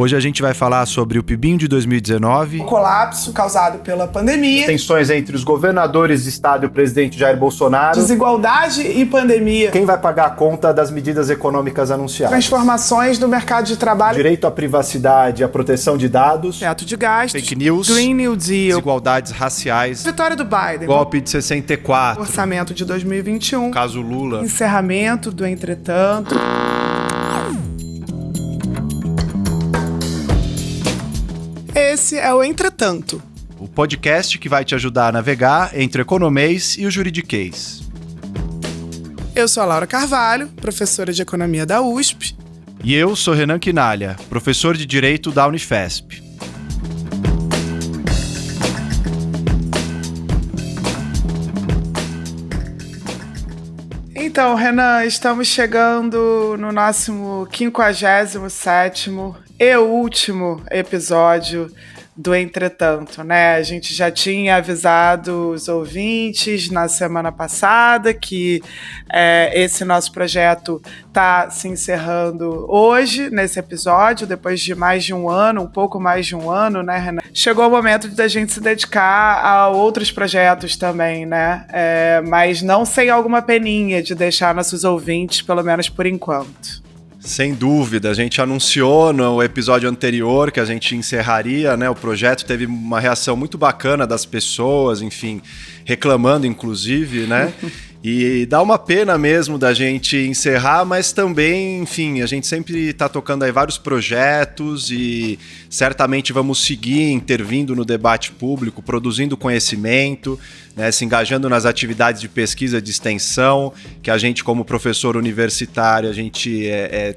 Hoje a gente vai falar sobre o PIBinho de 2019, o colapso causado pela pandemia, tensões entre os governadores de estado e o presidente Jair Bolsonaro, desigualdade e pandemia, quem vai pagar a conta das medidas econômicas anunciadas, transformações no mercado de trabalho, direito à privacidade e à proteção de dados, teto de gastos, fake news, Green New Deal, desigualdades raciais, vitória do Biden, golpe de 64, orçamento de 2021, caso Lula, encerramento do Entretanto. Esse é o Entretanto, o podcast que vai te ajudar a navegar entre o economês e o juridiquês. Eu sou a Laura Carvalho, professora de Economia da USP. E eu sou Renan Quinalha, professor de Direito da Unifesp. Então, Renan, estamos chegando no nosso 57º e último episódio do Entretanto, né? A gente já tinha avisado os ouvintes na semana passada que esse nosso projeto está se encerrando hoje, nesse episódio, depois de mais de um ano, um pouco mais de um ano, né, Renan? Chegou o momento da gente se dedicar a outros projetos também, né? Mas não sem alguma peninha de deixar nossos ouvintes, pelo menos por enquanto. Sem dúvida, a gente anunciou no episódio anterior que a gente encerraria, né? O projeto teve uma reação muito bacana das pessoas, enfim, reclamando inclusive, né? E dá uma pena mesmo da gente encerrar, mas também, enfim, a gente sempre está tocando aí vários projetos e certamente vamos seguir intervindo no debate público, produzindo conhecimento, né, se engajando nas atividades de pesquisa de extensão, que a gente, como professor universitário, a gente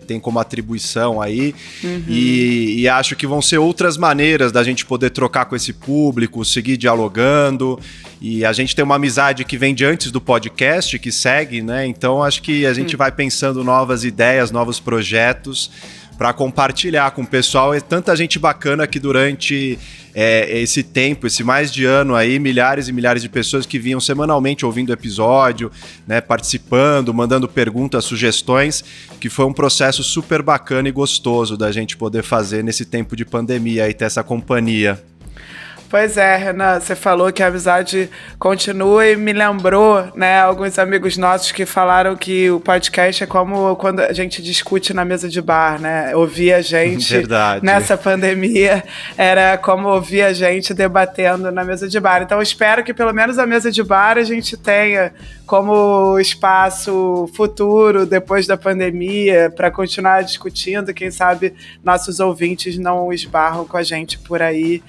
tem como atribuição aí. Uhum. E acho que vão ser outras maneiras da gente poder trocar com esse público, seguir dialogando. E a gente tem uma amizade que vem de antes do podcast, que segue, né? Então acho que a gente vai pensando novas ideias, novos projetos para compartilhar com o pessoal. É tanta gente bacana que durante esse tempo, esse mais de ano aí, milhares e milhares de pessoas que vinham semanalmente ouvindo o episódio, né, participando, mandando perguntas, sugestões, que foi um processo super bacana e gostoso da gente poder fazer nesse tempo de pandemia e ter essa companhia. Pois é, Renan, você falou que a amizade continua e me lembrou, né, alguns amigos nossos que falaram que o podcast é como quando a gente discute na mesa de bar, né? Ouvir a gente nessa pandemia era como ouvir a gente debatendo na mesa de bar. Então, eu espero que pelo menos a mesa de bar a gente tenha como espaço futuro depois da pandemia para continuar discutindo. Quem sabe nossos ouvintes não esbarram com a gente por aí.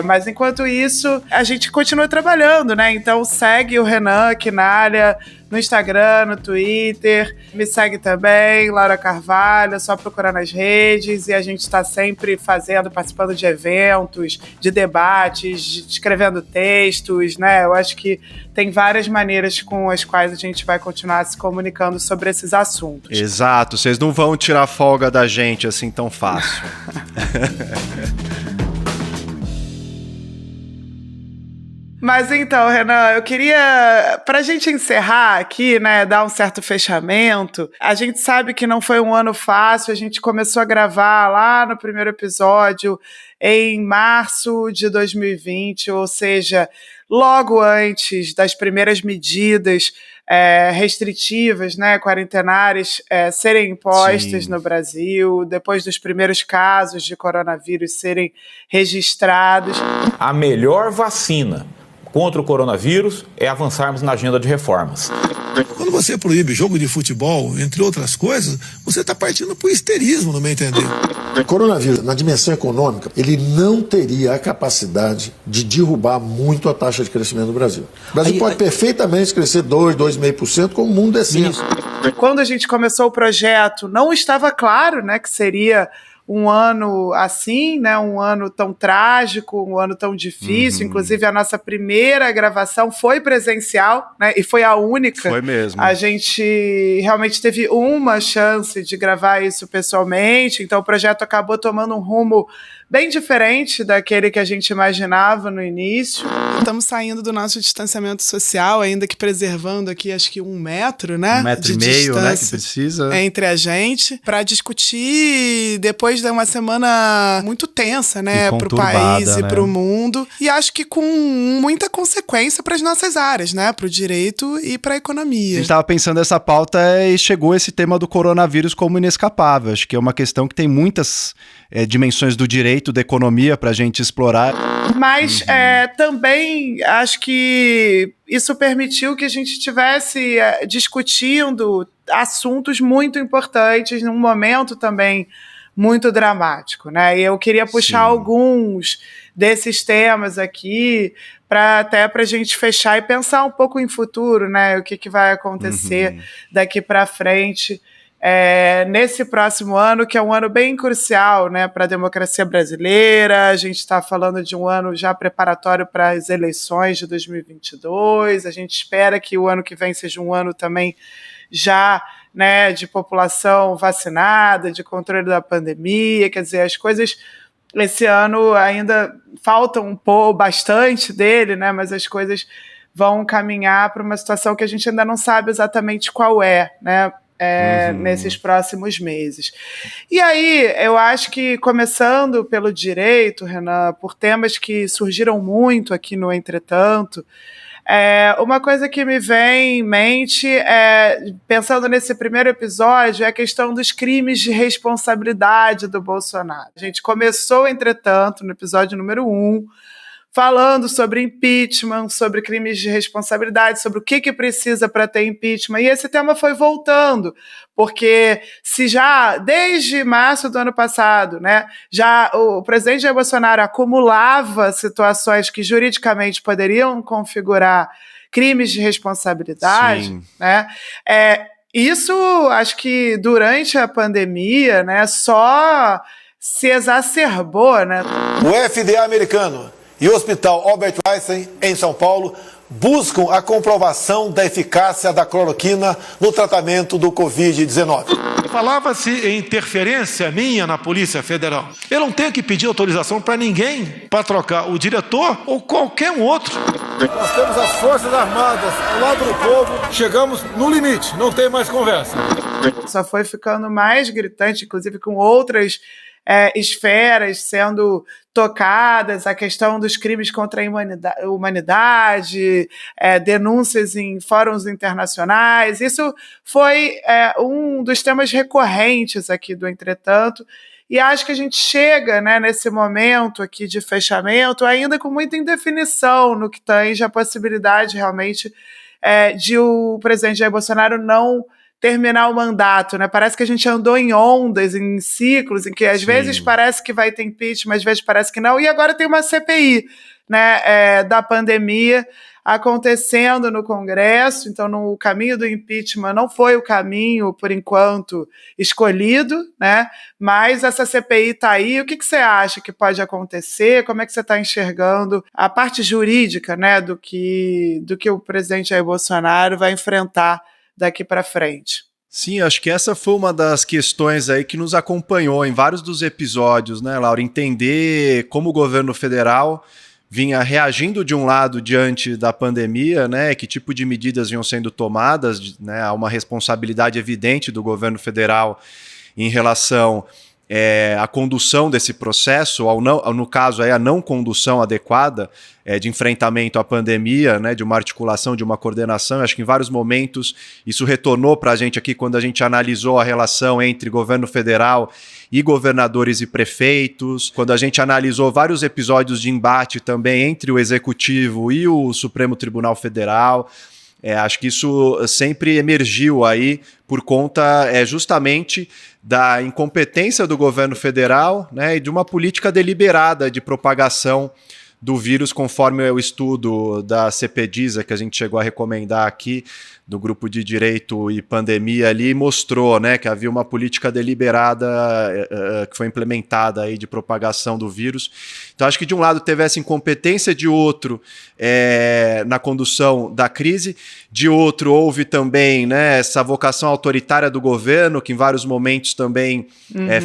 Mas enquanto isso, a gente continua trabalhando, né? Então segue o Renan Quinalha no Instagram, no Twitter. Me segue também, Laura Carvalho, é só procurar nas redes. E a gente está sempre participando de eventos, de debates, escrevendo textos, né? Eu acho que tem várias maneiras com as quais a gente vai continuar se comunicando sobre esses assuntos. Exato, vocês não vão tirar folga da gente assim tão fácil. Mas então, Renan, eu queria, pra gente encerrar aqui, né, dar um certo fechamento, a gente sabe que não foi um ano fácil, a gente começou a gravar lá no primeiro episódio em março de 2020, ou seja, logo antes das primeiras medidas restritivas, né, quarentenárias, serem impostas no Brasil, depois dos primeiros casos de coronavírus serem registrados. A melhor vacina contra o coronavírus é avançarmos na agenda de reformas. Quando você proíbe jogo de futebol, entre outras coisas, você está partindo para o histerismo, no meu entender. O coronavírus, na dimensão econômica, ele não teria a capacidade de derrubar muito a taxa de crescimento do Brasil. O Brasil pode perfeitamente crescer 2%, 2,5%, como o mundo é assim. Quando a gente começou o projeto, não estava claro, né, que seria um ano assim, né, um ano tão trágico, um ano tão difícil. Inclusive, a nossa primeira gravação foi presencial, né, e foi a única. Foi mesmo. A gente realmente teve uma chance de gravar isso pessoalmente, então o projeto acabou tomando um rumo bem diferente daquele que a gente imaginava no início. Estamos saindo do nosso distanciamento social, ainda que preservando aqui, acho que 1 metro, né? 1,5 metro, né? Que precisa. Entre a gente, para discutir depois de uma semana muito tensa, né? Para o país e para o mundo. E acho que com muita consequência para as nossas áreas, né? Para o direito e para a economia. A gente estava pensando nessa pauta e chegou esse tema do coronavírus como inescapável. Acho que é uma questão que tem muitas dimensões do direito, da economia para a gente explorar. Mas também acho que isso permitiu que a gente estivesse discutindo assuntos muito importantes num momento também muito dramático, né? E eu queria puxar alguns desses temas aqui até para a gente fechar e pensar um pouco em futuro, né? O que vai acontecer daqui para frente. Nesse próximo ano, que é um ano bem crucial, né, para a democracia brasileira. A gente está falando de um ano já preparatório para as eleições de 2022. A gente espera que o ano que vem seja um ano também já, né, de população vacinada, de controle da pandemia. Quer dizer, as coisas esse ano ainda faltam bastante dele, né, mas as coisas vão caminhar para uma situação que a gente ainda não sabe exatamente qual é, né, nesses próximos meses. E aí, eu acho que, começando pelo direito, Renan, por temas que surgiram muito aqui no Entretanto, uma coisa que me vem em mente, pensando nesse primeiro episódio, é a questão dos crimes de responsabilidade do Bolsonaro. A gente começou, entretanto, no episódio número 1, falando sobre impeachment, sobre crimes de responsabilidade, sobre o que precisa para ter impeachment, e esse tema foi voltando, porque se já desde março do ano passado, né, já o presidente Jair Bolsonaro acumulava situações que juridicamente poderiam configurar crimes de responsabilidade, né, isso acho que durante a pandemia, né, só se exacerbou, né. O FDA americano e o Hospital Albert Einstein, em São Paulo, buscam a comprovação da eficácia da cloroquina no tratamento do Covid-19. Falava-se em interferência minha na Polícia Federal. Eu não tenho que pedir autorização para ninguém para trocar o diretor ou qualquer um outro. Nós temos as Forças Armadas ao lado do povo. Chegamos no limite, não tem mais conversa. Só foi ficando mais gritante, inclusive com outras esferas sendo tocadas, a questão dos crimes contra a humanidade, denúncias em fóruns internacionais. Isso foi um dos temas recorrentes aqui do Entretanto, e acho que a gente chega, né, nesse momento aqui de fechamento ainda com muita indefinição no que tange a possibilidade realmente de o presidente Jair Bolsonaro não terminar o mandato, né? Parece que a gente andou em ondas, em ciclos, em que às vezes parece que vai ter impeachment, às vezes parece que não, e agora tem uma CPI, né, da pandemia acontecendo no Congresso. Então, no caminho do impeachment não foi o caminho, por enquanto, escolhido, né? Mas essa CPI está aí. O que você acha que pode acontecer? Como é que você está enxergando a parte jurídica, né, do que o presidente Jair Bolsonaro vai enfrentar daqui para frente? Sim, acho que essa foi uma das questões aí que nos acompanhou em vários dos episódios, né, Laura? Entender como o governo federal vinha reagindo de um lado diante da pandemia, né, que tipo de medidas vinham sendo tomadas, né, há uma responsabilidade evidente do governo federal em relação à condução desse processo, no caso aí, a não condução adequada de enfrentamento à pandemia, né, de uma articulação, de uma coordenação. Eu acho que em vários momentos isso retornou para a gente aqui quando a gente analisou a relação entre governo federal e governadores e prefeitos, quando a gente analisou vários episódios de embate também entre o Executivo e o Supremo Tribunal Federal. Acho que isso sempre emergiu aí por conta justamente da incompetência do governo federal, né, e de uma política deliberada de propagação do vírus, conforme o estudo da CPDISA, que a gente chegou a recomendar aqui, do grupo de direito e pandemia ali, mostrou, né, que havia uma política deliberada que foi implementada aí de propagação do vírus. Então acho que de um lado teve essa incompetência, de outro na condução da crise, de outro houve também, né, essa vocação autoritária do governo, que em vários momentos também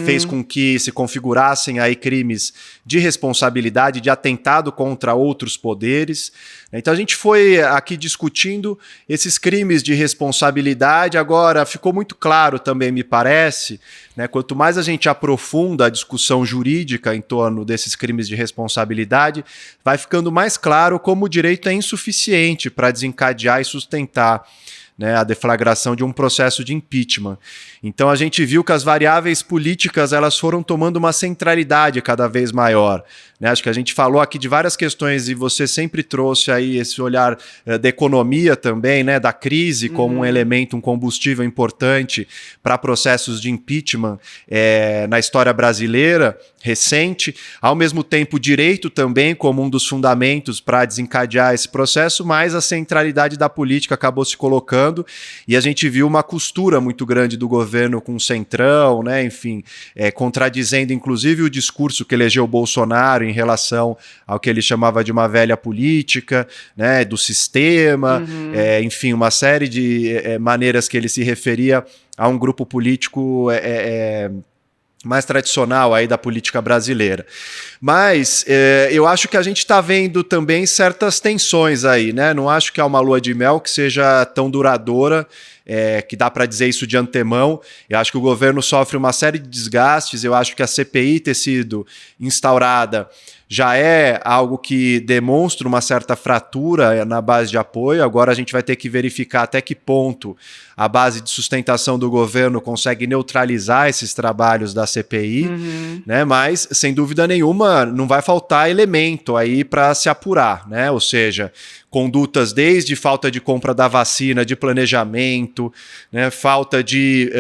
fez com que se configurassem aí crimes de responsabilidade, de atentado contra outros poderes. Então a gente foi aqui discutindo esses crimes de responsabilidade. Agora ficou muito claro também, me parece, né, quanto mais a gente aprofunda a discussão jurídica em torno desses crimes de responsabilidade, vai ficando mais claro como o direito é insuficiente para desencadear e sustentar, né, a deflagração de um processo de impeachment. Então a gente viu que as variáveis políticas elas foram tomando uma centralidade cada vez maior, né? Acho que a gente falou aqui de várias questões e você sempre trouxe aí esse olhar da economia também, né, da crise como um elemento, um combustível importante para processos de impeachment na história brasileira recente. Ao mesmo tempo, o direito também como um dos fundamentos para desencadear esse processo, mas a centralidade da política acabou se colocando e a gente viu uma costura muito grande do governo com o Centrão, né, enfim, contradizendo inclusive o discurso que elegeu o Bolsonaro em relação ao que ele chamava de uma velha política, né, do sistema, enfim, uma série de maneiras que ele se referia a um grupo político mais tradicional aí da política brasileira. Mas eu acho que a gente está vendo também certas tensões aí, né? Não acho que é uma lua de mel que seja tão duradoura, que dá para dizer isso de antemão. Eu acho que o governo sofre uma série de desgastes. Eu acho que a CPI ter sido instaurada já é algo que demonstra uma certa fratura na base de apoio. Agora a gente vai ter que verificar até que ponto a base de sustentação do governo consegue neutralizar esses trabalhos da CPI, né? Mas, sem dúvida nenhuma, não vai faltar elemento aí para se apurar, né? Ou seja, condutas desde falta de compra da vacina, de planejamento, né, falta de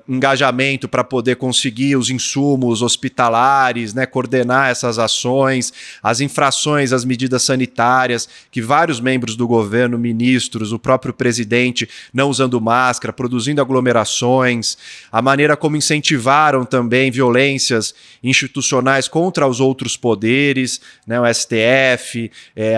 engajamento para poder conseguir os insumos hospitalares, né, coordenar essas ações, as infrações às medidas sanitárias, que vários membros do governo, ministros, o próprio presidente não usando máscara, produzindo aglomerações, a maneira como incentivaram também violências institucionais contra os outros poderes, né, o STF,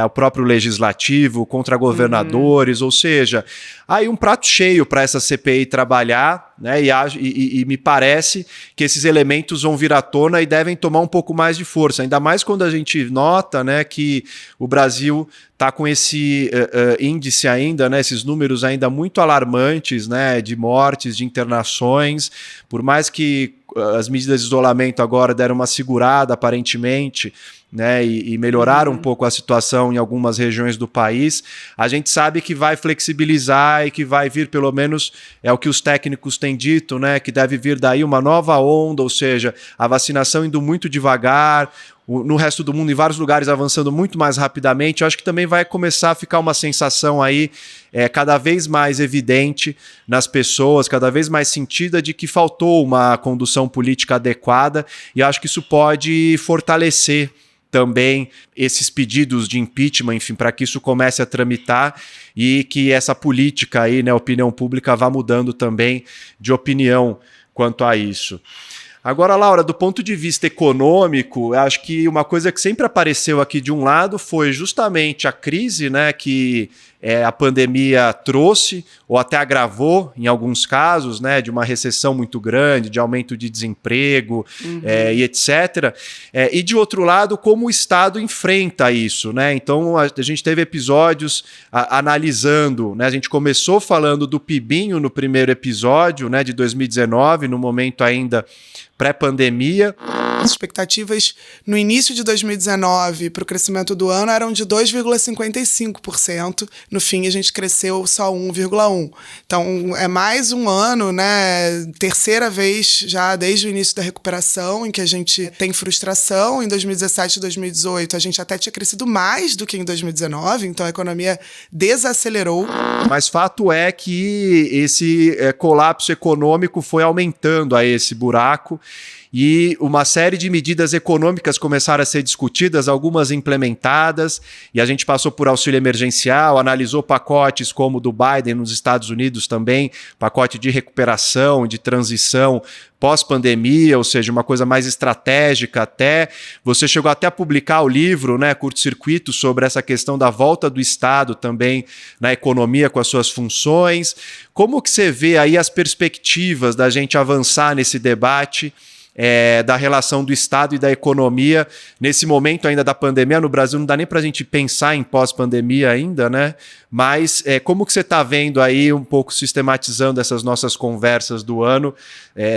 o próprio legislativo, contra governadores, ou seja, aí um prato cheio para essa CPI trabalhar, né, e me parece que esses elementos vão vir à tona e devem tomar um pouco mais de força, ainda mais quando a gente nota, né, que o Brasil está com esse índice ainda, né, esses números ainda muito alarmantes, né, de mortes, de internações, por mais que as medidas de isolamento agora deram uma segurada aparentemente, né, e melhoraram um pouco a situação em algumas regiões do país, a gente sabe que vai flexibilizar e que vai vir, pelo menos é o que os técnicos têm dito, né, que deve vir daí uma nova onda, ou seja, a vacinação indo muito devagar, no resto do mundo, em vários lugares avançando muito mais rapidamente. Eu acho que também vai começar a ficar uma sensação aí cada vez mais evidente nas pessoas, cada vez mais sentida de que faltou uma condução política adequada, e acho que isso pode fortalecer também esses pedidos de impeachment, enfim, para que isso comece a tramitar e que essa política aí, né, opinião pública, vá mudando também de opinião quanto a isso. Agora, Laura, do ponto de vista econômico, eu acho que uma coisa que sempre apareceu aqui de um lado foi justamente a crise, né, que a pandemia trouxe, ou até agravou em alguns casos, né, de uma recessão muito grande, de aumento de desemprego e etc. E de outro lado, como o Estado enfrenta isso, né? Então a gente teve episódios analisando, né? A gente começou falando do PIBinho no primeiro episódio, né, de 2019, no momento ainda pré-pandemia. As expectativas no início de 2019 para o crescimento do ano eram de 2,55%. No fim, a gente cresceu só 1,1%. Então, é mais um ano, né? Terceira vez já desde o início da recuperação em que a gente tem frustração. Em 2017 e 2018, a gente até tinha crescido mais do que em 2019. Então, a economia desacelerou. Mas fato é que esse colapso econômico foi aumentando aí esse buraco. E uma série série de medidas econômicas começaram a ser discutidas, algumas implementadas, e a gente passou por auxílio emergencial, analisou pacotes como o do Biden nos Estados Unidos também, pacote de recuperação, de transição pós-pandemia, ou seja, uma coisa mais estratégica até. Você chegou até a publicar o livro, né, Curto Circuito, sobre essa questão da volta do Estado também na economia com as suas funções. Como que você vê aí as perspectivas da gente avançar nesse debate da relação do Estado e da economia nesse momento ainda da pandemia? No Brasil não dá nem para a gente pensar em pós-pandemia ainda, né? Mas como que você está vendo aí, um pouco sistematizando essas nossas conversas do ano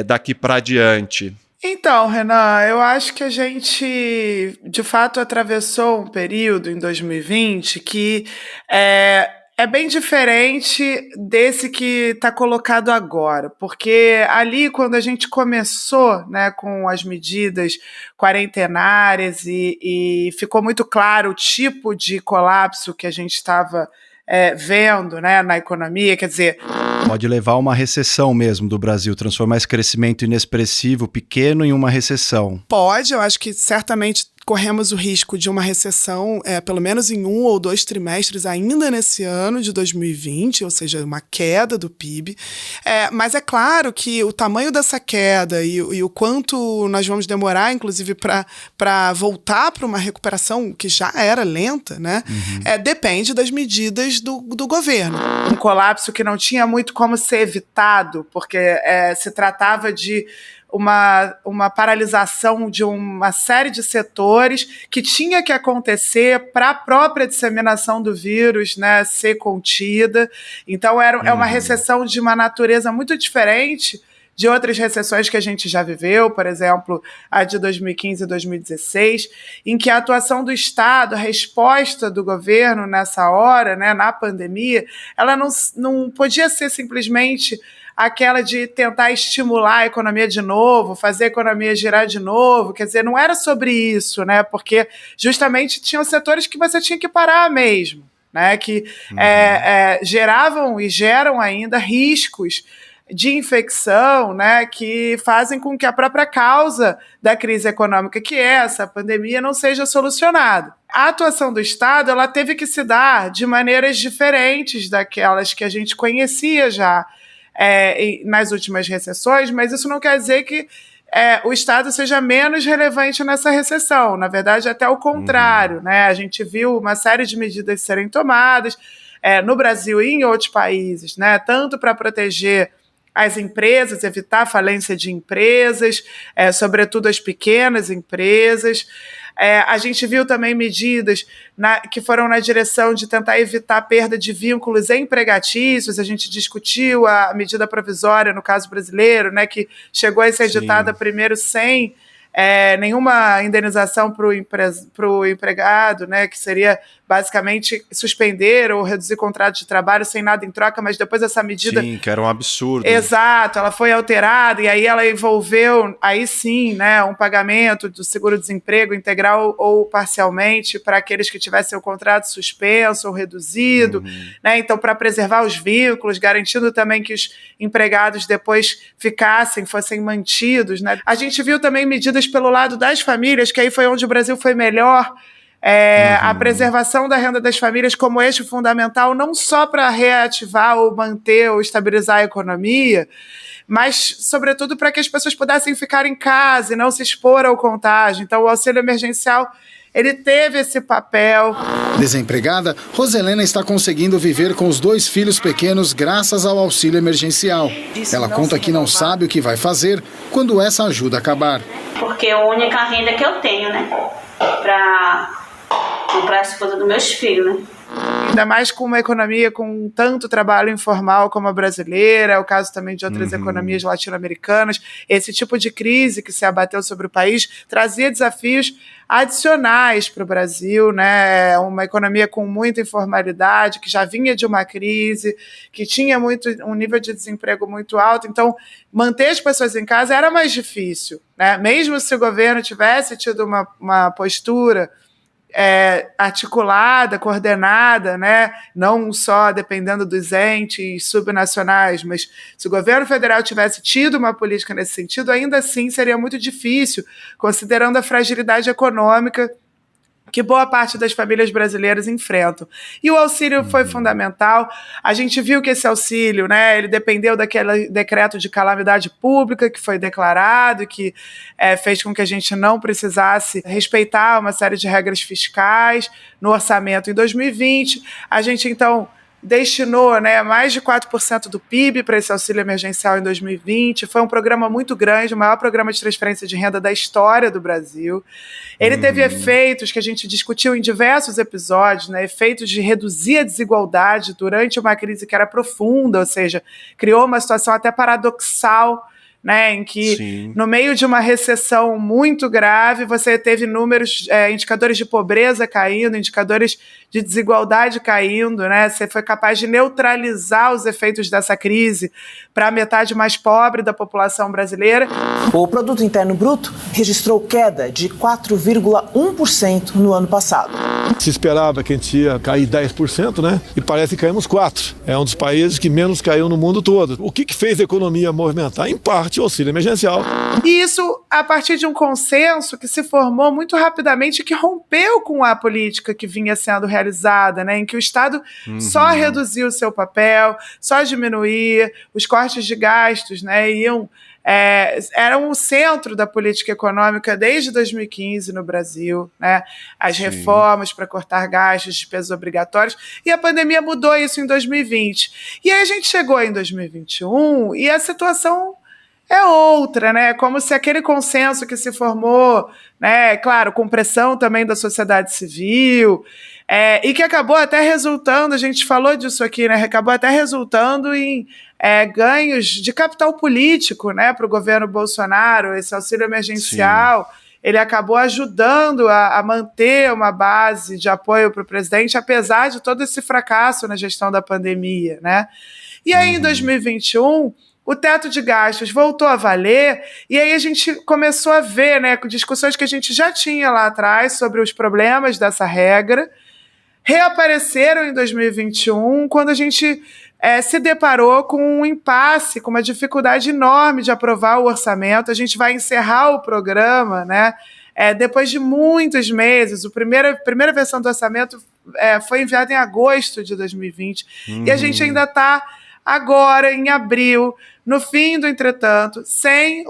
daqui para diante? Então, Renan, eu acho que a gente, de fato, atravessou um período em 2020 que é bem diferente desse que está colocado agora, porque ali, quando a gente começou, né, com as medidas quarentenárias e ficou muito claro o tipo de colapso que a gente estava vendo, né, na economia, quer dizer... Pode levar a uma recessão mesmo do Brasil, transformar esse crescimento inexpressivo, pequeno, em uma recessão. Pode, eu acho que certamente corremos o risco de uma recessão, pelo menos em 1 ou 2 trimestres ainda nesse ano de 2020, ou seja, uma queda do PIB. Mas é claro que o tamanho dessa queda e o quanto nós vamos demorar, inclusive, para voltar para uma recuperação que já era lenta, né? Depende das medidas do governo. Um colapso que não tinha muito como ser evitado, porque se tratava de uma paralisação de uma série de setores que tinha que acontecer para a própria disseminação do vírus, né, ser contida. Então, é uma recessão de uma natureza muito diferente de outras recessões que a gente já viveu, por exemplo, a de 2015 e 2016, em que a atuação do Estado, a resposta do governo nessa hora, né, na pandemia, ela não podia ser simplesmente aquela de tentar estimular a economia de novo, fazer a economia girar de novo, quer dizer, não era sobre isso, né? Porque justamente tinham setores que você tinha que parar mesmo, né? Que geravam e geram ainda riscos de infecção, né, que fazem com que a própria causa da crise econômica, que é essa pandemia, não seja solucionada. A atuação do Estado, ela teve que se dar de maneiras diferentes daquelas que a gente conhecia já nas últimas recessões, mas isso não quer dizer que o Estado seja menos relevante nessa recessão. Na verdade, até o contrário, né? A gente viu uma série de medidas serem tomadas no Brasil e em outros países, né? Tanto para proteger as empresas, evitar a falência de empresas, sobretudo as pequenas empresas. A gente viu também medidas que foram na direção de tentar evitar a perda de vínculos empregatícios. A gente discutiu a medida provisória, no caso brasileiro, né, que chegou a ser editada primeiro sem nenhuma indenização para o empregado, né, que seria basicamente suspender ou reduzir contrato de trabalho sem nada em troca, mas depois essa medida... Sim, que era um absurdo. Exato, ela foi alterada e aí ela envolveu, aí sim, né, um pagamento do seguro-desemprego integral ou parcialmente para aqueles que tivessem o contrato suspenso ou reduzido, né, então para preservar os vínculos, garantindo também que os empregados depois fossem mantidos, né. A gente viu também medidas pelo lado das famílias, que aí foi onde o Brasil foi melhor, a preservação da renda das famílias como eixo fundamental, não só para reativar ou manter ou estabilizar a economia, mas, sobretudo, para que as pessoas pudessem ficar em casa e não se expor ao contágio. Então, o auxílio emergencial, ele teve esse papel. Desempregada, Roselena está conseguindo viver com os 2 filhos pequenos graças ao auxílio emergencial. Ela conta que não sabe o que vai fazer quando essa ajuda acabar. Porque é a única renda que eu tenho, né? Para comprar as coisas dos meus filhos, né? Ainda mais com uma economia com tanto trabalho informal como a brasileira, é o caso também de outras economias latino-americanas. Esse tipo de crise que se abateu sobre o país trazia desafios adicionais para o Brasil, né? Uma economia com muita informalidade, que já vinha de uma crise, que tinha um nível de desemprego muito alto. Então, manter as pessoas em casa era mais difícil, né? Mesmo se o governo tivesse tido uma postura articulada, coordenada, né? Não só dependendo dos entes subnacionais, mas se o governo federal tivesse tido uma política nesse sentido, ainda assim seria muito difícil, considerando a fragilidade econômica que boa parte das famílias brasileiras enfrentam. E o auxílio foi fundamental. A gente viu que esse auxílio, né, ele dependeu daquele decreto de calamidade pública que foi declarado, que fez com que a gente não precisasse respeitar uma série de regras fiscais no orçamento em 2020. A gente, então, destinou, né, mais de 4% do PIB para esse auxílio emergencial em 2020. Foi um programa muito grande, o maior programa de transferência de renda da história do Brasil. Ele teve efeitos que a gente discutiu em diversos episódios, né, efeitos de reduzir a desigualdade durante uma crise que era profunda, ou seja, criou uma situação até paradoxal, né, em que, no meio de uma recessão muito grave, você teve números, indicadores de pobreza caindo, indicadores de desigualdade caindo, né? Você foi capaz de neutralizar os efeitos dessa crise para a metade mais pobre da população brasileira. O Produto Interno Bruto registrou queda de 4,1% no ano passado. Se esperava que a gente ia cair 10%, né? E parece que caímos 4%. É um dos países que menos caiu no mundo todo. O que fez a economia movimentar? Em parte, o auxílio emergencial. E isso a partir de um consenso que se formou muito rapidamente, que rompeu com a política que vinha sendo realizada, né? Em que o Estado só reduziu o seu papel, só diminuía, os cortes de gastos, né, eram o centro da política econômica desde 2015 no Brasil, né? As reformas para cortar gastos, despesas obrigatórias, e a pandemia mudou isso em 2020. E aí a gente chegou em 2021 e a situação é outra, né? Como se aquele consenso que se formou, né, claro, com pressão também da sociedade civil, e que acabou até resultando, a gente falou disso aqui, né? Acabou até resultando em ganhos de capital político, né, para o governo Bolsonaro. Esse auxílio emergencial, ele acabou ajudando a manter uma base de apoio para o presidente, apesar de todo esse fracasso na gestão da pandemia, né? E aí, em 2021, o teto de gastos voltou a valer, e aí a gente começou a ver, né, com discussões que a gente já tinha lá atrás sobre os problemas dessa regra, reapareceram em 2021, quando a gente se deparou com um impasse, com uma dificuldade enorme de aprovar o orçamento. A gente vai encerrar o programa, né, depois de muitos meses. A primeira versão do orçamento foi enviada em agosto de 2020, e a gente ainda está agora, em abril, no fim do entretanto, sem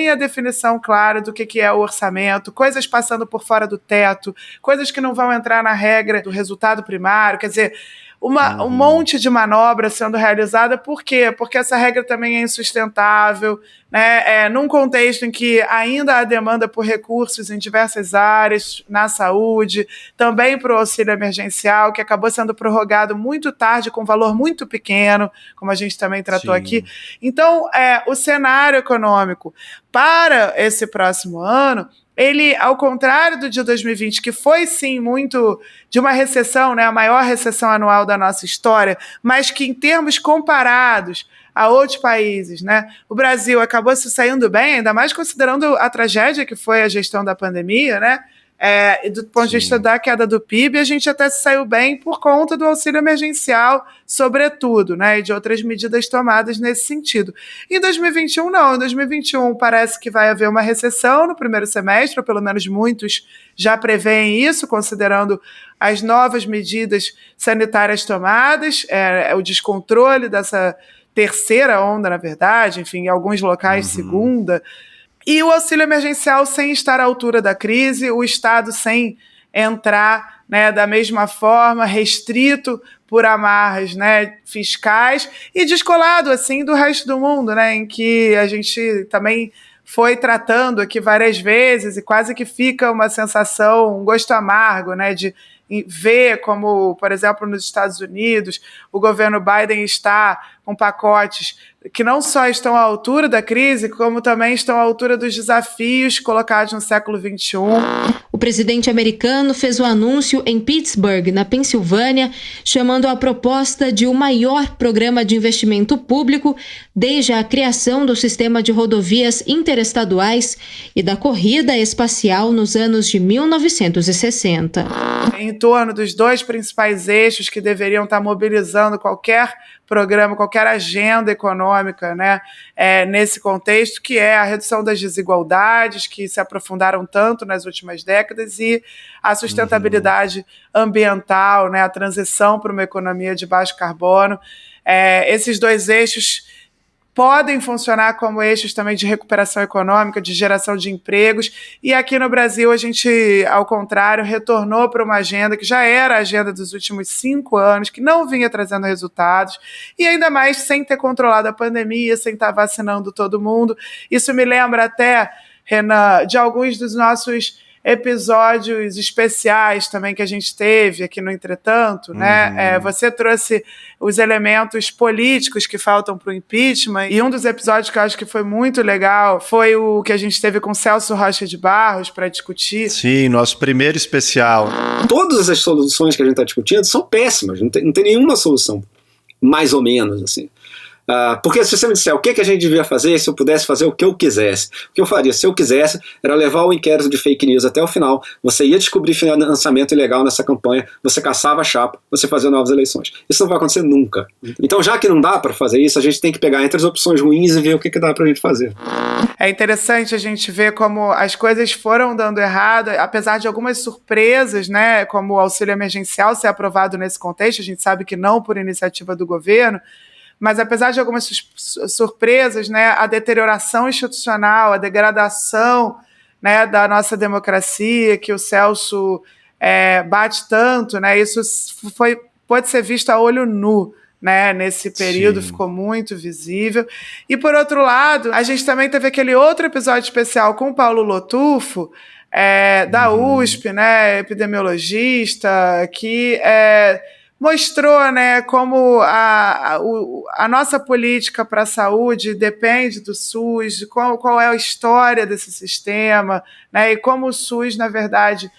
a definição clara do que é o orçamento, coisas passando por fora do teto, coisas que não vão entrar na regra do resultado primário, quer dizer, um monte de manobra sendo realizada. Por quê? Porque essa regra também é insustentável, né? Num contexto em que ainda há demanda por recursos em diversas áreas, na saúde, também para o auxílio emergencial, que acabou sendo prorrogado muito tarde, com valor muito pequeno, como a gente também tratou aqui. Então, o cenário econômico para esse próximo ano, ele, ao contrário do de 2020, que foi sim muito de uma recessão, né, a maior recessão anual da nossa história, mas que em termos comparados a outros países, né, o Brasil acabou se saindo bem, ainda mais considerando a tragédia que foi a gestão da pandemia, né? Do ponto de vista da queda do PIB, a gente até se saiu bem por conta do auxílio emergencial, sobretudo, né, e de outras medidas tomadas nesse sentido. Em 2021, não. Em 2021, parece que vai haver uma recessão no primeiro semestre, ou pelo menos muitos já preveem isso, considerando as novas medidas sanitárias tomadas, o descontrole dessa terceira onda, na verdade, enfim, em alguns locais, segunda. E o auxílio emergencial sem estar à altura da crise, o Estado sem entrar, né, da mesma forma, restrito por amarras, né, fiscais, e descolado assim do resto do mundo, né, em que a gente também foi tratando aqui várias vezes, e quase que fica uma sensação, um gosto amargo, né, de ver como, por exemplo, nos Estados Unidos, o governo Biden está com pacotes que não só estão à altura da crise, como também estão à altura dos desafios colocados no século XXI. O presidente americano fez o anúncio em Pittsburgh, na Pensilvânia, chamando a proposta de o maior programa de investimento público desde a criação do sistema de rodovias interestaduais e da corrida espacial nos anos de 1960. Em torno dos dois principais eixos que deveriam estar mobilizando qualquer programa, qualquer agenda econômica, né, nesse contexto, que é a redução das desigualdades que se aprofundaram tanto nas últimas décadas e a sustentabilidade ambiental, né, a transição para uma economia de baixo carbono. Esses dois eixos podem funcionar como eixos também de recuperação econômica, de geração de empregos, e aqui no Brasil a gente, ao contrário, retornou para uma agenda que já era a agenda dos últimos 5 anos, que não vinha trazendo resultados, e ainda mais sem ter controlado a pandemia, sem estar vacinando todo mundo. Isso me lembra até, Renan, de alguns dos nossos episódios especiais também que a gente teve aqui no Entretanto, né? Você trouxe os elementos políticos que faltam para o impeachment, e um dos episódios que eu acho que foi muito legal foi o que a gente teve com Celso Rocha de Barros para discutir. Sim, nosso primeiro especial. Todas as soluções que a gente está discutindo são péssimas, não tem nenhuma solução mais ou menos assim. Porque se você me disser o que a gente devia fazer se eu pudesse fazer o que eu quisesse, o que eu faria se eu quisesse era levar o inquérito de fake news até o final, você ia descobrir financiamento ilegal nessa campanha, você caçava a chapa, você fazia novas eleições. Isso não vai acontecer nunca. Então, já que não dá para fazer isso, a gente tem que pegar entre as opções ruins e ver o que dá pra gente fazer. É interessante a gente ver como as coisas foram dando errado, apesar de algumas surpresas, né, como o auxílio emergencial ser aprovado nesse contexto, a gente sabe que não por iniciativa do governo, mas apesar de algumas surpresas, né, a deterioração institucional, a degradação, né, da nossa democracia, que o Celso bate tanto, né, isso pode ser visto a olho nu, né, nesse período. Sim. Ficou muito visível. E, por outro lado, a gente também teve aquele outro episódio especial com o Paulo Lotufo, da USP, né, epidemiologista, que mostrou, né, como a nossa política para a saúde depende do SUS, de qual é a história desse sistema, né, e como o SUS, na verdade,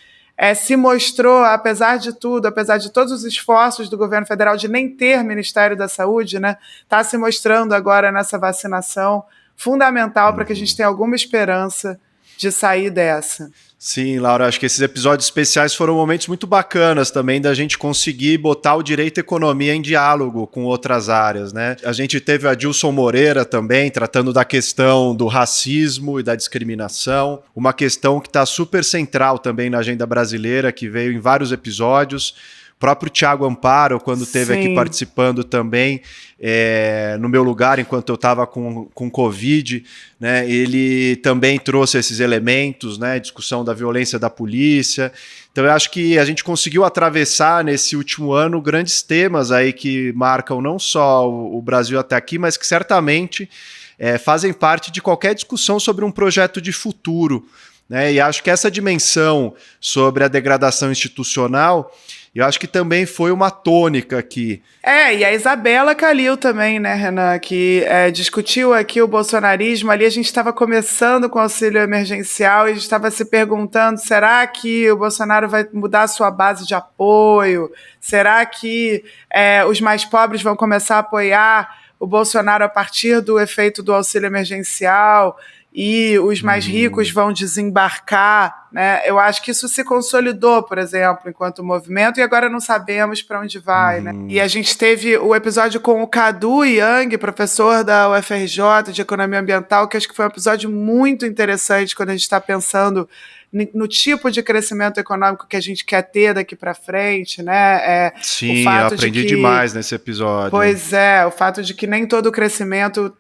se mostrou, apesar de tudo, apesar de todos os esforços do governo federal de nem ter Ministério da Saúde, né, está se mostrando agora nessa vacinação fundamental para que a gente tenha alguma esperança de sair dessa. Sim, Laura, acho que esses episódios especiais foram momentos muito bacanas também da gente conseguir botar o direito à economia em diálogo com outras áreas, né? A gente teve a Adilson Moreira também tratando da questão do racismo e da discriminação, uma questão que está super central também na agenda brasileira, que veio em vários episódios. O próprio Thiago Amparo, quando esteve aqui participando também, no meu lugar, enquanto eu estava com Covid, né, ele também trouxe esses elementos, né, discussão da violência da polícia. Então eu acho que a gente conseguiu atravessar nesse último ano grandes temas aí que marcam não só o Brasil até aqui, mas que certamente fazem parte de qualquer discussão sobre um projeto de futuro, né, e acho que essa dimensão sobre a degradação institucional, eu acho que também foi uma tônica aqui. E a Isabela Calil também, né, Renan, que discutiu aqui o bolsonarismo. Ali a gente estava começando com o auxílio emergencial e a gente estava se perguntando, será que o Bolsonaro vai mudar a sua base de apoio? Será que os mais pobres vão começar a apoiar o Bolsonaro a partir do efeito do auxílio emergencial? E os mais ricos vão desembarcar, né? Eu acho que isso se consolidou, por exemplo, enquanto movimento, e agora não sabemos para onde vai, né? E a gente teve o episódio com o Cadu Yang, professor da UFRJ de Economia Ambiental, que acho que foi um episódio muito interessante quando a gente está pensando no tipo de crescimento econômico que a gente quer ter daqui para frente, né? Sim, eu aprendi demais nesse episódio. Pois é, o fato de que nem todo crescimento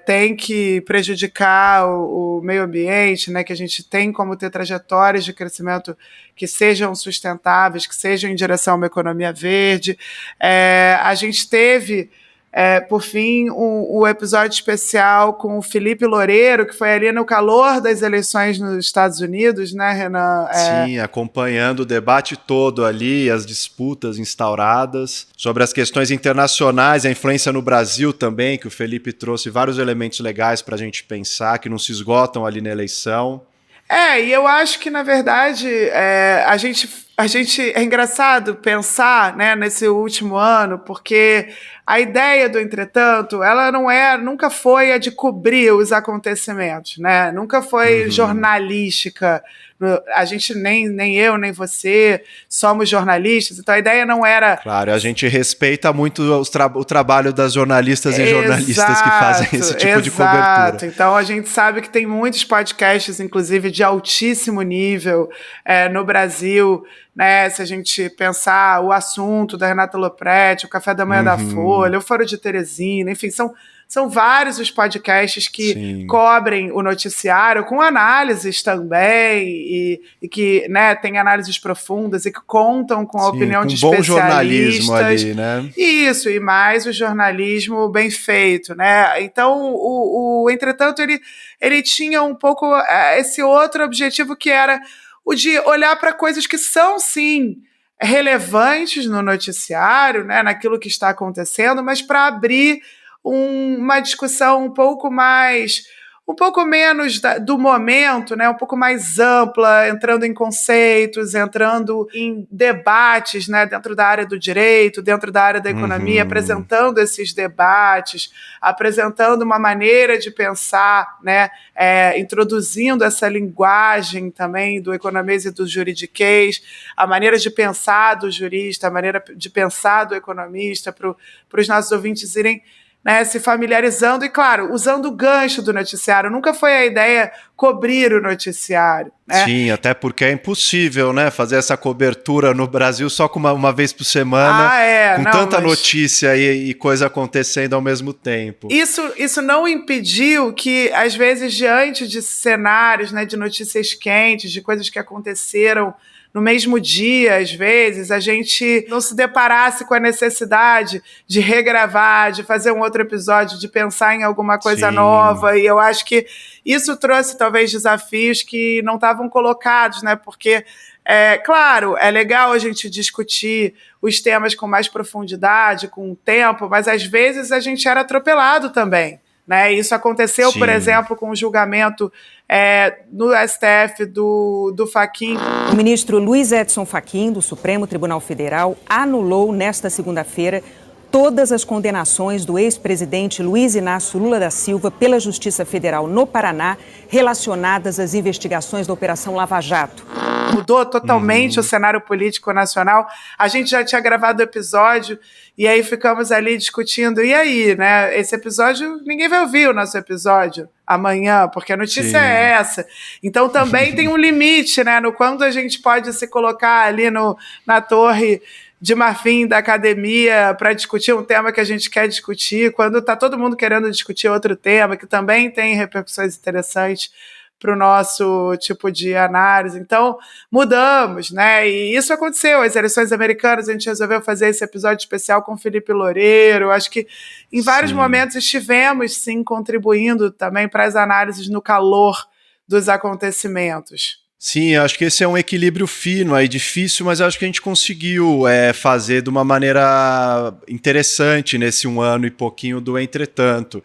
tem que prejudicar o meio ambiente, né? Que a gente tem como ter trajetórias de crescimento que sejam sustentáveis, que sejam em direção a uma economia verde. A gente teve... por fim, o episódio especial com o Felipe Loureiro, que foi ali no calor das eleições nos Estados Unidos, né, Renan? Sim, acompanhando o debate todo ali, as disputas instauradas, sobre as questões internacionais, a influência no Brasil também, que o Felipe trouxe vários elementos legais para a gente pensar, que não se esgotam ali na eleição. E eu acho que, na verdade, a gente é engraçado pensar, né, nesse último ano, porque a ideia do Entretanto, ela nunca foi a de cobrir os acontecimentos, né? Nunca foi jornalística. A gente, nem eu, nem você, somos jornalistas, então a ideia não era... Claro, a gente respeita muito o trabalho das jornalistas e jornalistas que fazem esse tipo de cobertura. Então a gente sabe que tem muitos podcasts, inclusive, de altíssimo nível no Brasil, né? Se a gente pensar o Assunto da Renata Lopretti, o Café da Manhã da Folha, o Foro de Teresina, enfim, são vários os podcasts que cobrem o noticiário, com análises também, e que, né, tem análises profundas e que contam com a opinião de especialistas. Bom jornalismo ali, né? Isso, e mais o jornalismo bem feito, né? Então, entretanto, ele tinha um pouco esse outro objetivo, que era o de olhar para coisas que são, sim, relevantes no noticiário, né, naquilo que está acontecendo, mas para abrir uma discussão um pouco menos do momento, né, um pouco mais ampla, entrando em conceitos, entrando em debates, né, dentro da área do direito, dentro da área da economia, apresentando esses debates, apresentando uma maneira de pensar, né, introduzindo essa linguagem também do economês e do juridiquês, a maneira de pensar do jurista, a maneira de pensar do economista, para os nossos ouvintes irem, né, se familiarizando e, claro, usando o gancho do noticiário. Nunca foi a ideia cobrir o noticiário, né? Sim, até porque é impossível, né, fazer essa cobertura no Brasil só com uma vez por semana, tanta notícia e coisa acontecendo ao mesmo tempo. Isso não impediu que, às vezes, diante de cenários, né, de notícias quentes, de coisas que aconteceram no mesmo dia, às vezes, a gente não se deparasse com a necessidade de regravar, de fazer um outro episódio, de pensar em alguma coisa nova. E eu acho que isso trouxe, talvez, desafios que não estavam colocados, né? Porque, claro, é legal a gente discutir os temas com mais profundidade, com o tempo, mas, às vezes, a gente era atropelado também, né? Isso aconteceu, por exemplo, com o julgamento no STF do Fachin. O ministro Luiz Edson Fachin, do Supremo Tribunal Federal, anulou nesta segunda-feira todas as condenações do ex-presidente Luiz Inácio Lula da Silva pela Justiça Federal no Paraná relacionadas às investigações da Operação Lava Jato. Mudou totalmente o cenário político nacional. A gente já tinha gravado o episódio e aí ficamos ali discutindo. E aí, né? Esse episódio, ninguém vai ouvir o nosso episódio amanhã, porque a notícia é essa. Então também tem um limite, né? No quando a gente pode se colocar ali na torre de marfim da academia para discutir um tema que a gente quer discutir, quando está todo mundo querendo discutir outro tema, que também tem repercussões interessantes para o nosso tipo de análise. Então, mudamos, né? E isso aconteceu. As eleições americanas, a gente resolveu fazer esse episódio especial com Felipe Loureiro. Acho que em vários momentos estivemos, sim, contribuindo também para as análises no calor dos acontecimentos. Sim, acho que esse é um equilíbrio fino aí, difícil, mas acho que a gente conseguiu fazer de uma maneira interessante nesse 1 ano e pouquinho do Entretanto.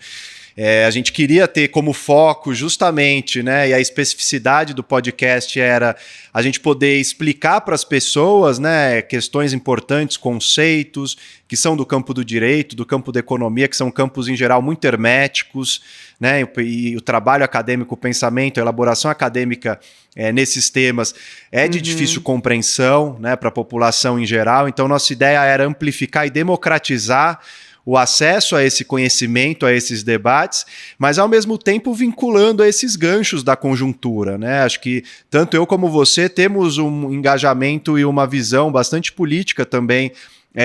A gente queria ter como foco justamente, né, e a especificidade do podcast era a gente poder explicar para as pessoas, né, questões importantes, conceitos que são do campo do direito, do campo da economia, que são campos em geral muito herméticos, né, e o trabalho acadêmico, o pensamento, a elaboração acadêmica nesses temas é de difícil compreensão, né, para a população em geral. Então nossa ideia era amplificar e democratizar o acesso a esse conhecimento, a esses debates, mas ao mesmo tempo vinculando a esses ganchos da conjuntura, né? Acho que tanto eu como você temos um engajamento e uma visão bastante política também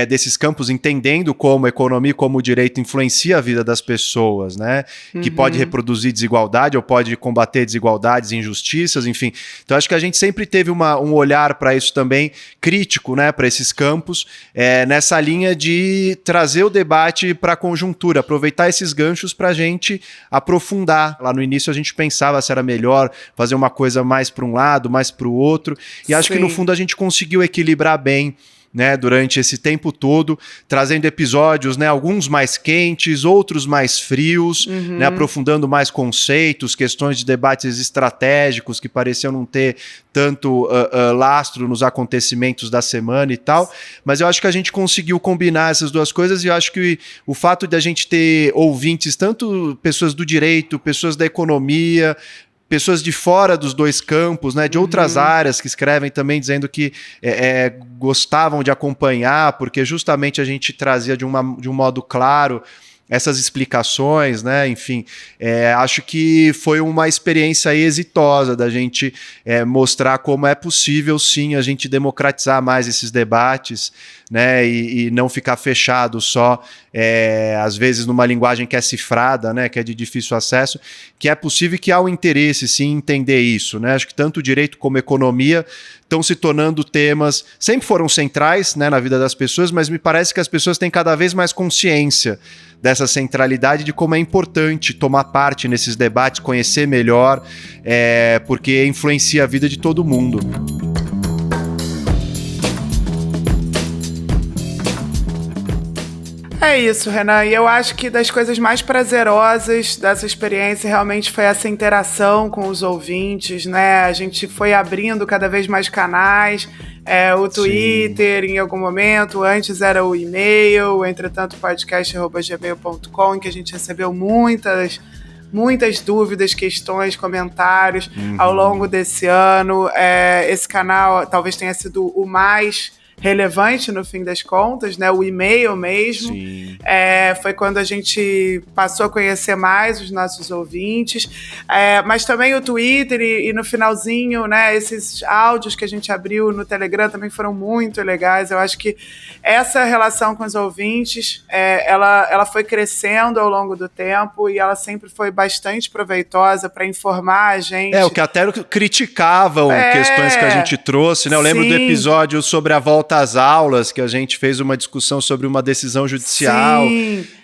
desses campos, entendendo como a economia, como o direito influencia a vida das pessoas, né? Que pode reproduzir desigualdade ou pode combater desigualdades, injustiças, enfim. Então acho que a gente sempre teve um olhar para isso também crítico, né? Para esses campos, nessa linha de trazer o debate para a conjuntura, aproveitar esses ganchos para a gente aprofundar. Lá no início a gente pensava se era melhor fazer uma coisa mais para um lado, mais para o outro, e acho que no fundo a gente conseguiu equilibrar bem né, durante esse tempo todo, trazendo episódios, né, alguns mais quentes, outros mais frios, né, aprofundando mais conceitos, questões de debates estratégicos que pareciam não ter tanto lastro nos acontecimentos da semana e tal, mas eu acho que a gente conseguiu combinar essas duas coisas, e eu acho que o fato de a gente ter ouvintes, tanto pessoas do direito, pessoas da economia, pessoas de fora dos dois campos, né, de outras áreas que escrevem também dizendo que gostavam de acompanhar, porque justamente a gente trazia de um modo claro essas explicações, né? Enfim, acho que foi uma experiência aí exitosa da gente mostrar como é possível, sim, a gente democratizar mais esses debates, né? E não ficar fechado só, às vezes, numa linguagem que é cifrada, né? Que é de difícil acesso, que é possível que há um interesse, sim, em entender isso, né? Acho que tanto o direito como a economia estão se tornando temas, sempre foram centrais, né, na vida das pessoas, mas me parece que as pessoas têm cada vez mais consciência dessa centralidade, de como é importante tomar parte nesses debates, conhecer melhor, porque influencia a vida de todo mundo. É isso, Renan. E eu acho que das coisas mais prazerosas dessa experiência realmente foi essa interação com os ouvintes, né? A gente foi abrindo cada vez mais canais, o Twitter em algum momento, antes era o e-mail, entretanto podcast@gmail.com, em que a gente recebeu muitas dúvidas, questões, comentários ao longo desse ano. Esse canal talvez tenha sido o mais relevante no fim das contas, né? O e-mail mesmo. Foi quando a gente passou a conhecer mais os nossos ouvintes, mas também o Twitter e no finalzinho, né? Esses áudios que a gente abriu no Telegram também foram muito legais. Eu acho que essa relação com os ouvintes, ela foi crescendo ao longo do tempo, e ela sempre foi bastante proveitosa para informar a gente. O que até criticavam questões que a gente trouxe, né? Eu lembro do episódio sobre a volta às aulas, que a gente fez uma discussão sobre uma decisão judicial,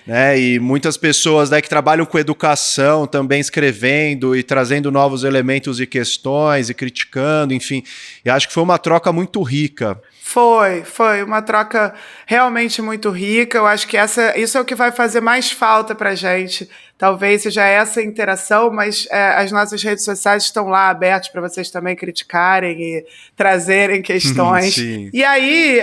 né? E muitas pessoas, né, que trabalham com educação também escrevendo e trazendo novos elementos e questões e criticando, enfim. E acho que foi uma troca muito rica. Foi uma troca realmente muito rica. Eu acho que isso é o que vai fazer mais falta pra gente. Talvez seja essa interação, mas as nossas redes sociais estão lá abertas para vocês também criticarem e trazerem questões. Sim. E aí,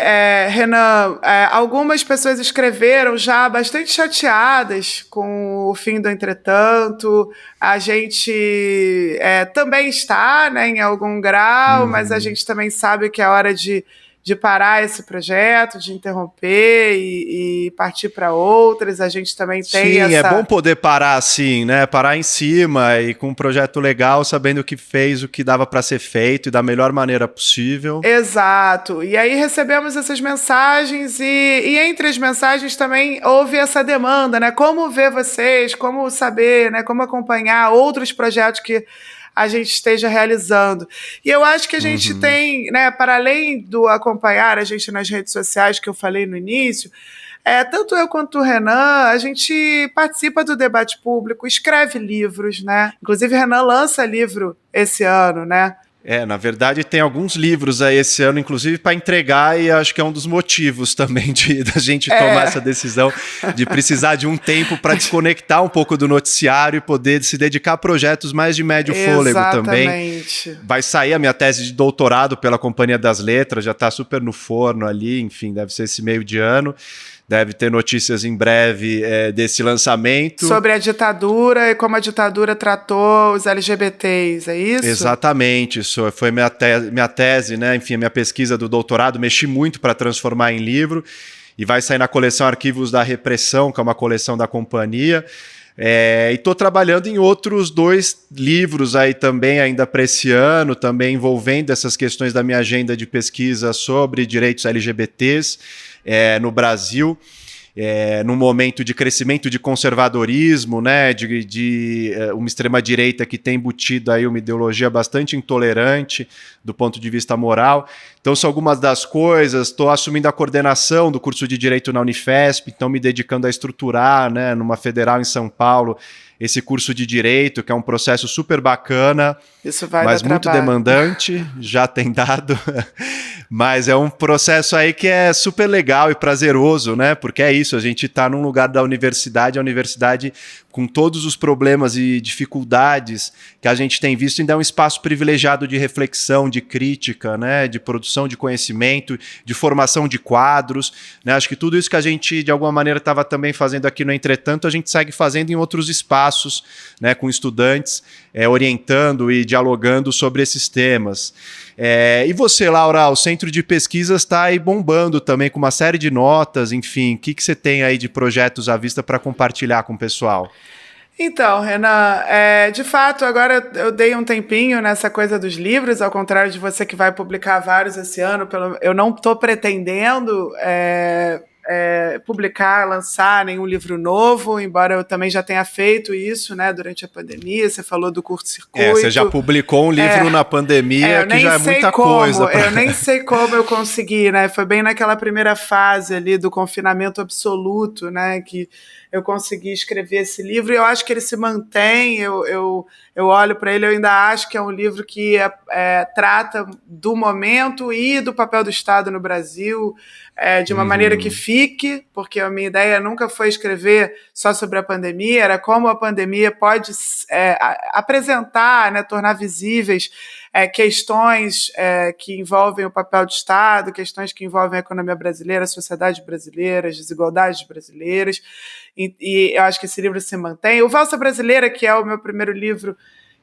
Renan, algumas pessoas escreveram já bastante chateadas com o fim do Entretanto. A gente também está, né, em algum grau, mas a gente também sabe que é hora de parar esse projeto, de interromper e partir para outras. A gente também tem essa... Sim, é bom poder parar assim, né? Parar em cima e com um projeto legal, sabendo que fez o que dava para ser feito e da melhor maneira possível. Exato. E aí recebemos essas mensagens e entre as mensagens também houve essa demanda, né? Como ver vocês, como saber, né? Como acompanhar outros projetos que a gente esteja realizando. E eu acho que a gente tem, né, para além do acompanhar a gente nas redes sociais, que eu falei no início, tanto eu quanto o Renan, a gente participa do debate público, escreve livros, né? Inclusive, Renan lança livro esse ano, né? Na verdade tem alguns livros aí esse ano, inclusive, para entregar, e acho que é um dos motivos também da gente tomar essa decisão de precisar de um tempo para desconectar um pouco do noticiário e poder se dedicar a projetos mais de médio fôlego também. Vai sair a minha tese de doutorado pela Companhia das Letras, já está super no forno ali, enfim, deve ser esse meio de ano. Deve ter notícias em breve desse lançamento. Sobre a ditadura e como a ditadura tratou os LGBTs, é isso? Exatamente, isso foi minha tese, né? Enfim, a minha pesquisa do doutorado, mexi muito para transformar em livro, e vai sair na coleção Arquivos da Repressão, que é uma coleção da companhia. E estou trabalhando em outros 2 livros aí também, ainda para esse ano, também envolvendo essas questões da minha agenda de pesquisa sobre direitos LGBTs no Brasil, num momento de crescimento de conservadorismo, né, de uma extrema-direita que tem embutido aí uma ideologia bastante intolerante do ponto de vista moral. Então são algumas das coisas. Estou assumindo a coordenação do curso de Direito na Unifesp, então me dedicando a estruturar, né, numa federal em São Paulo, esse curso de Direito, que é um processo super bacana, isso vai mas dar muito trabalho. demandante, já tem dado, Mas é um processo aí que é super legal e prazeroso, né? Porque é isso, a gente está num lugar da universidade, a universidade com todos os problemas e dificuldades que a gente tem visto, ainda é um espaço privilegiado de reflexão, de crítica, né? De produção de conhecimento, de formação de quadros, né? Acho que tudo isso que a gente, de alguma maneira, estava também fazendo aqui no Entretanto, a gente segue fazendo em outros espaços, né? Com estudantes, orientando e dialogando sobre esses temas. E você, Laura, o Centro de Pesquisas está aí bombando também com uma série de notas, enfim, o que você tem aí de projetos à vista para compartilhar com o pessoal? Então, Renan, de fato, agora eu dei um tempinho nessa coisa dos livros, ao contrário de você que vai publicar vários esse ano, eu não estou pretendendo publicar, lançar nenhum livro novo, embora eu também já tenha feito isso, né, durante a pandemia. Você falou do curto-circuito. Você já publicou um livro na pandemia, que já é muita coisa. Eu nem sei como eu consegui, né? Foi bem naquela primeira fase ali do confinamento absoluto, né, que eu consegui escrever esse livro, e eu acho que ele se mantém, eu olho para ele, eu ainda acho que é um livro que trata do momento e do papel do Estado no Brasil, de uma maneira que fique, porque a minha ideia nunca foi escrever só sobre a pandemia, era como a pandemia pode apresentar, né, tornar visíveis questões que envolvem o papel do Estado, questões que envolvem a economia brasileira, a sociedade brasileira, as desigualdades brasileiras, e eu acho que esse livro se mantém. O Valsa Brasileira, que é o meu primeiro livro,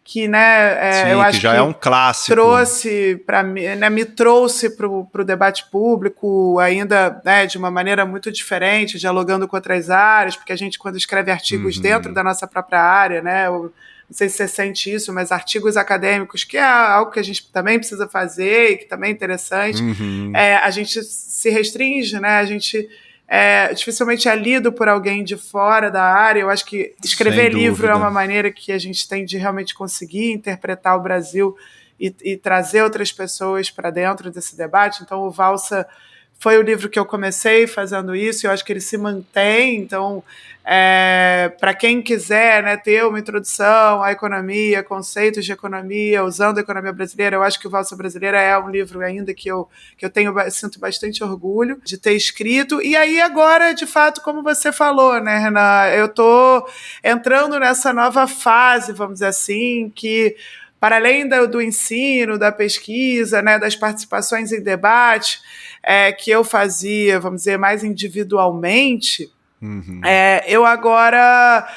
que, né, sim, eu acho que já é um clássico. Trouxe para mim, né, me trouxe para o debate público, ainda, né, de uma maneira muito diferente, dialogando com outras áreas, porque a gente, quando escreve artigos dentro da nossa própria área, né, não sei se você sente isso, mas artigos acadêmicos, que é algo que a gente também precisa fazer e que também é interessante, a gente se restringe, né, a gente dificilmente é lido por alguém de fora da área. Eu acho que escrever livro é uma maneira que a gente tem de realmente conseguir interpretar o Brasil e trazer outras pessoas para dentro desse debate. Então, o Valsa foi o livro que eu comecei fazendo isso, e eu acho que ele se mantém. Então, para quem quiser, né, ter uma introdução à economia, conceitos de economia, usando a economia brasileira, eu acho que o Valsa Brasileira é um livro ainda que eu sinto bastante orgulho de ter escrito. E aí agora, de fato, como você falou, né, Renan, eu estou entrando nessa nova fase, vamos dizer assim, que para além do ensino, da pesquisa, né, das participações em debate, que eu fazia, vamos dizer, mais individualmente, eu agora,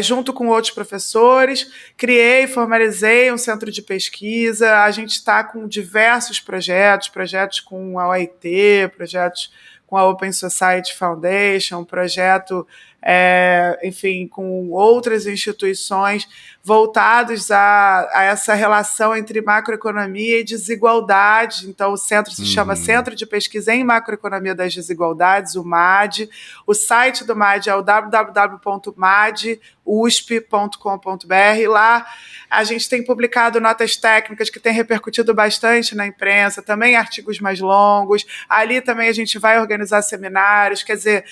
junto com outros professores, criei, formalizei um centro de pesquisa. A gente está com diversos projetos com a OIT, projetos com a Open Society Foundation, projeto, enfim, com outras instituições voltados a essa relação entre macroeconomia e desigualdade. Então, o centro se chama Centro de Pesquisa em Macroeconomia das Desigualdades, o MAD. O site do MAD é o www.madusp.com.br. Lá a gente tem publicado notas técnicas que têm repercutido bastante na imprensa, também artigos mais longos. Ali também a gente vai organizar seminários, quer dizer,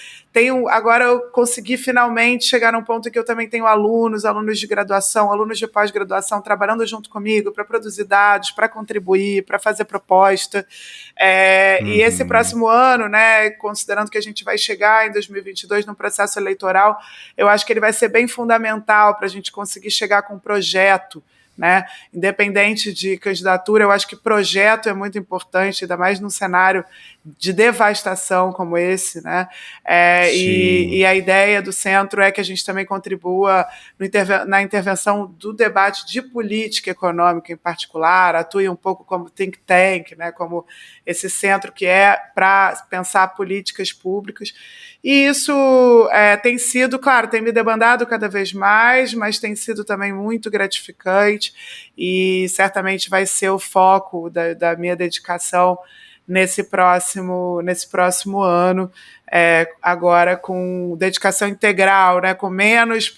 agora eu consegui finalmente chegar num ponto em que eu também tenho alunos de graduação, alunos de pós-graduação trabalhando junto comigo para produzir dados, para contribuir, para fazer proposta. E esse próximo ano, né, considerando que a gente vai chegar em 2022 num processo eleitoral, eu acho que ele vai ser bem fundamental para a gente conseguir chegar com um projeto, né? Independente de candidatura, eu acho que projeto é muito importante, ainda mais num cenário de devastação como esse, né? E a ideia do centro é que a gente também contribua na intervenção do debate de política econômica em particular, atue um pouco como think tank, né? Como esse centro que é para pensar políticas públicas. E isso tem sido, claro, tem me demandado cada vez mais, mas tem sido também muito gratificante e certamente vai ser o foco da minha dedicação nesse próximo ano, agora com dedicação integral, né, com menos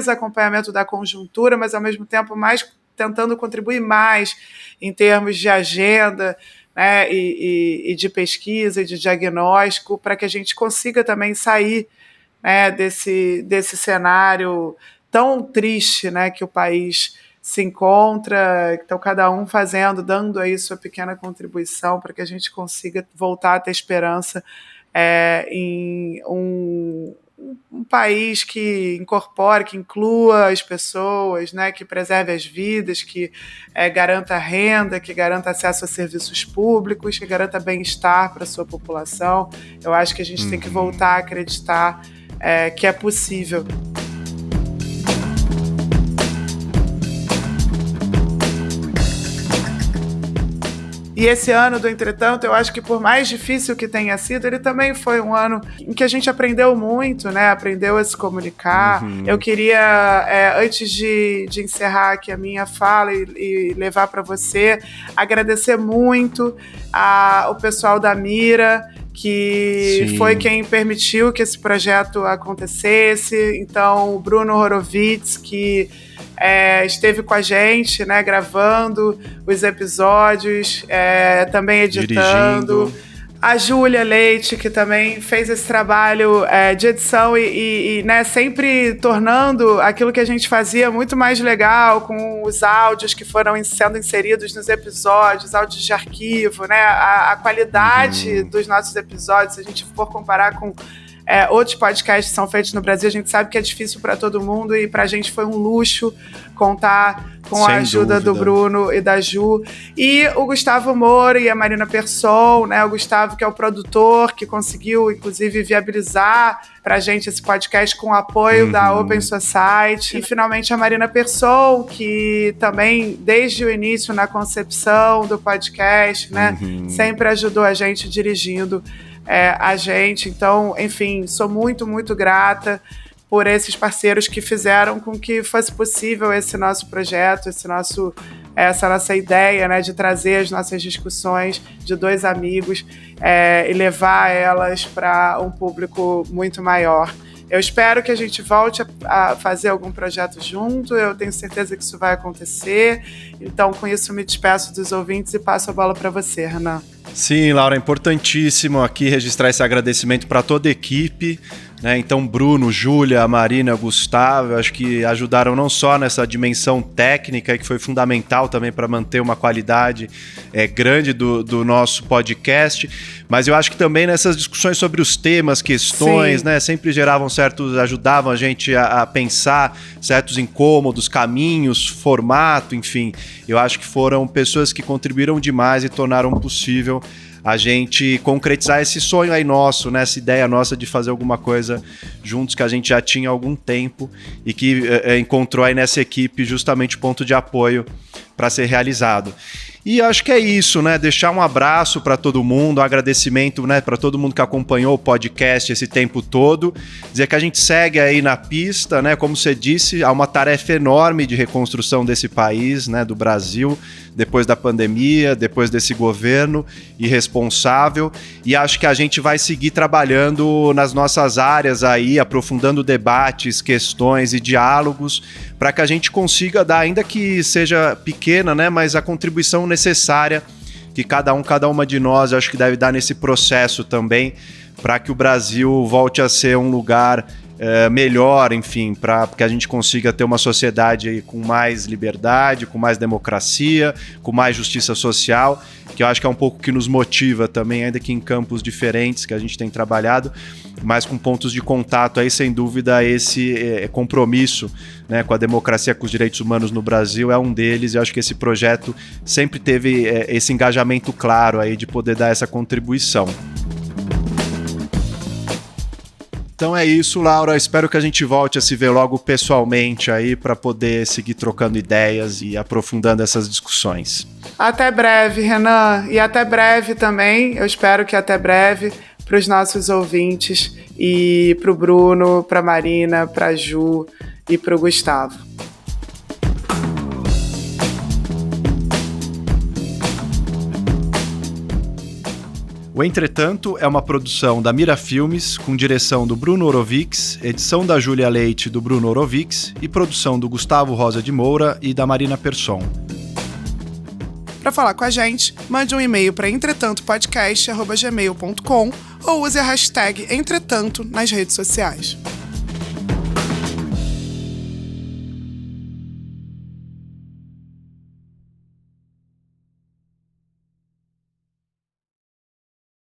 acompanhamento da conjuntura, mas ao mesmo tempo mais tentando contribuir mais em termos de agenda, né, e de pesquisa e de diagnóstico, para que a gente consiga também sair, né, desse cenário tão triste, né, que o país se encontra, estão cada um dando aí sua pequena contribuição para que a gente consiga voltar a ter esperança em um país que incorpore, que inclua as pessoas, né, que preserve as vidas, que garanta renda, que garanta acesso a serviços públicos, que garanta bem-estar para a sua população. Eu acho que a gente tem que voltar a acreditar que é possível. E esse ano do Entretanto, eu acho que por mais difícil que tenha sido, ele também foi um ano em que a gente aprendeu muito, né? Aprendeu a se comunicar. Eu queria, antes de encerrar aqui a minha fala e levar para você, agradecer muito ao pessoal da Mira, que foi quem permitiu que esse projeto acontecesse. Então, o Bruno Horowitz, que esteve com a gente, né, gravando os episódios, também editando. Dirigindo. A Júlia Leite, que também fez esse trabalho de edição e né, sempre tornando aquilo que a gente fazia muito mais legal, com os áudios que foram sendo inseridos nos episódios, áudios de arquivo, né, a qualidade dos nossos episódios, se a gente for comparar com outros podcasts que são feitos no Brasil, a gente sabe que é difícil para todo mundo e pra gente foi um luxo contar com a ajuda do Bruno e da Ju. E o Gustavo Moura e a Marina Persson, né? O Gustavo, que é o produtor, que conseguiu, inclusive, viabilizar pra gente esse podcast com o apoio da Open Society. E, finalmente, a Marina Persson, que também, desde o início, na concepção do podcast, né? Sempre ajudou a gente dirigindo a gente. Então, enfim, sou muito, muito grata por esses parceiros que fizeram com que fosse possível esse nosso projeto, essa nossa ideia, né, de trazer as nossas discussões de dois amigos e levar elas para um público muito maior. Eu espero que a gente volte a fazer algum projeto junto, eu tenho certeza que isso vai acontecer. Então, com isso, me despeço dos ouvintes e passo a bola para você, Renan. Sim, Laura, é importantíssimo aqui registrar esse agradecimento para toda a equipe, né? Então, Bruno, Júlia, Marina, Gustavo, acho que ajudaram não só nessa dimensão técnica, que foi fundamental também para manter uma qualidade grande do nosso podcast, mas eu acho que também nessas discussões sobre os temas, questões, né, sempre ajudavam a gente a pensar certos incômodos, caminhos, formato, enfim. Eu acho que foram pessoas que contribuíram demais e tornaram possível a gente concretizar esse sonho aí nosso, né? Essa ideia nossa de fazer alguma coisa juntos que a gente já tinha há algum tempo e que encontrou aí nessa equipe justamente ponto de apoio para ser realizado. E acho que é isso, né? Deixar um abraço para todo mundo, um agradecimento, né, para todo mundo que acompanhou o podcast esse tempo todo. Dizer que a gente segue aí na pista, né? Como você disse, há uma tarefa enorme de reconstrução desse país, né, do Brasil, depois da pandemia, depois desse governo irresponsável. E acho que a gente vai seguir trabalhando nas nossas áreas aí, aprofundando debates, questões e diálogos, para que a gente consiga dar, ainda que seja pequena, né, mas a contribuição necessária que cada uma de nós acho que deve dar nesse processo também, para que o Brasil volte a ser um lugar melhor, enfim, para que a gente consiga ter uma sociedade aí com mais liberdade, com mais democracia, com mais justiça social, que eu acho que é um pouco que nos motiva também, ainda que em campos diferentes que a gente tem trabalhado, mas com pontos de contato aí, sem dúvida, esse compromisso, né, com a democracia, com os direitos humanos no Brasil é um deles, e eu acho que esse projeto sempre teve esse engajamento claro aí de poder dar essa contribuição. Então é isso, Laura. Espero que a gente volte a se ver logo pessoalmente aí para poder seguir trocando ideias e aprofundando essas discussões. Até breve, Renan. E até breve também, eu espero que até breve, para os nossos ouvintes e para o Bruno, para a Marina, para a Ju e para o Gustavo. O Entretanto é uma produção da Mira Filmes, com direção do Bruno Horowitz, edição da Júlia Leite e do Bruno Horowitz e produção do Gustavo Rosa de Moura e da Marina Persson. Para falar com a gente, mande um e-mail para entretantopodcast@gmail.com ou use a hashtag Entretanto nas redes sociais.